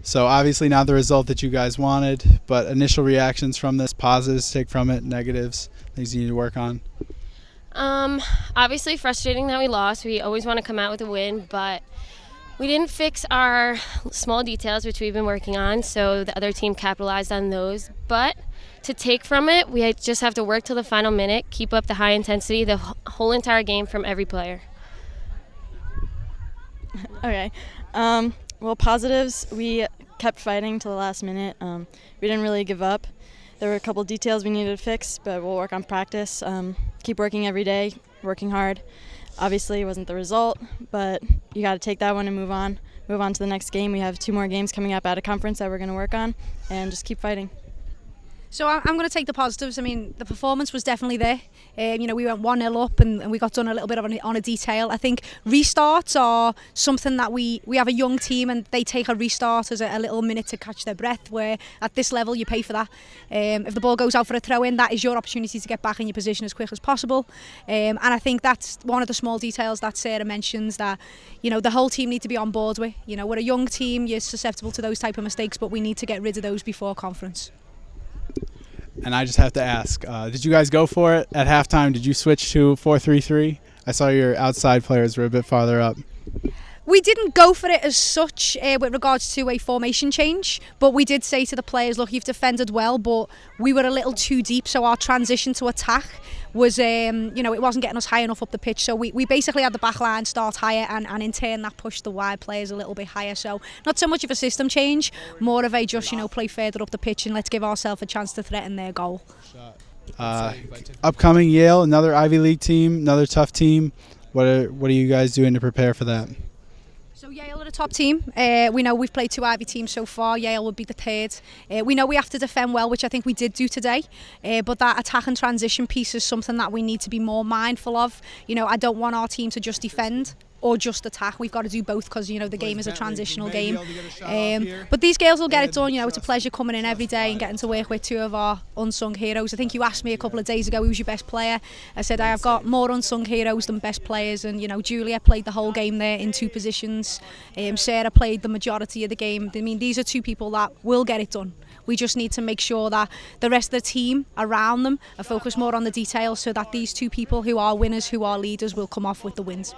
So obviously not the result that you guys wanted, but initial reactions from this, positives take from it, negatives, things you need to work on. Obviously frustrating that we lost. We always want to come out with a win, but we didn't fix our small details, which we've been working on, so the other team capitalized on those. But to take from it, we just have to work till the final minute, keep up the high intensity the whole entire game from every player. Okay. Well, positives, we kept fighting till the last minute. We didn't really give up. There were a couple details we needed to fix, but we'll work on practice. Keep working every day, working hard. Obviously, it wasn't the result, but you got to take that one and move on. Move on to the next game. We have 2 more games coming up out of conference that we're going to work on, and just keep fighting. So I'm going to take the positives. I mean, the performance was definitely there. We went 1-0 up and we got done a little bit on a detail. I think restarts are something that we have a young team and they take a restart as a little minute to catch their breath, where at this level you pay for that. If the ball goes out for a throw-in, that is your opportunity to get back in your position as quick as possible. And I think that's one of the small details that Sarah mentions that, the whole team need to be on board with. We're a young team, you're susceptible to those type of mistakes, but we need to get rid of those before conference. And I just have to ask, did you guys go for it at halftime? Did you switch to 4-3-3? I saw your outside players were a bit farther up. We didn't go for it as such with regards to a formation change, but we did say to the players, look, you've defended well, but we were a little too deep, so our transition to attack was, it wasn't getting us high enough up the pitch. So we basically had the back line start higher, and in turn that pushed the wide players a little bit higher. So not so much of a system change, more of a just, play further up the pitch and let's give ourselves a chance to threaten their goal. Upcoming Yale, another Ivy League team, another tough team. What are you guys doing to prepare for that? So Yale are the top team. We know we've played 2 Ivy teams so far. Yale would be the 3rd. We know we have to defend well, which I think we did do today. But that attack and transition piece is something that we need to be more mindful of. I don't want our team to just defend or just attack. We've got to do both because, the game is a transitional game. But these girls will get it done. It's a pleasure coming in every day and getting to work with 2 of our unsung heroes. I think you asked me a couple of days ago who was your best player. I said I have got more unsung heroes than best players, and Julia played the whole game there in 2 positions. Sarah played the majority of the game. I mean, these are 2 people that will get it done. We just need to make sure that the rest of the team around them are focused more on the details so that these 2 people who are winners, who are leaders, will come off with the wins.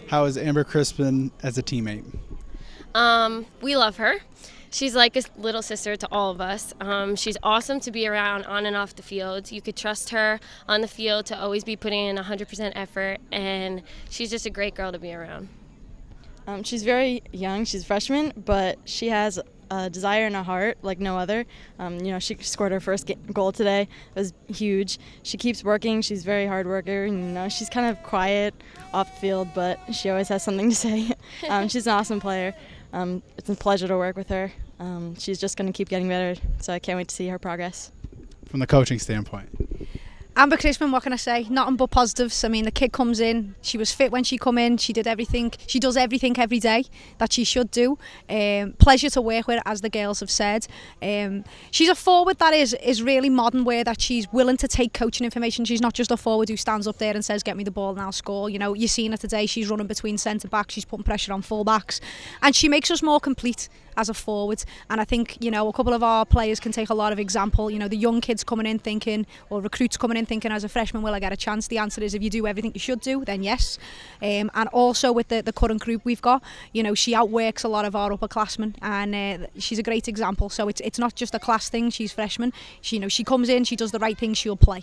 How is Amber Crispin as a teammate? We love her. She's like a little sister to all of us. She's awesome to be around on and off the field. You could trust her on the field to always be putting in 100% effort, and she's just a great girl to be around. She's very young. She's a freshman, but she has a desire in her heart like no other. She scored her first goal today. It was huge. She keeps working. She's a very hard worker. She's kind of quiet off the field, but she always has something to say. She's an awesome player. It's a pleasure to work with her. She's just going to keep getting better, so I can't wait to see her progress. From the coaching standpoint? Amber Crispin, what can I say? Nothing but positives. I mean, the kid comes in, she was fit when she come in, she did everything, she does everything every day that she should do. Pleasure to work with, as the girls have said. She's a forward that is really modern, where that she's willing to take coaching information. She's not just a forward who stands up there and says, get me the ball and I'll score. You've seen her today, she's running between centre backs, she's putting pressure on full backs, and she makes us more complete as a forward. And I think, a couple of our players can take a lot of example. The young kids coming in thinking, or recruits coming in thinking, as a freshman, will I get a chance? The answer is, if you do everything you should do, then yes. And also with the current group we've got, she outworks a lot of our upperclassmen, and she's a great example. So it's not just a class thing. She's freshman. She comes in, she does the right thing, she'll play.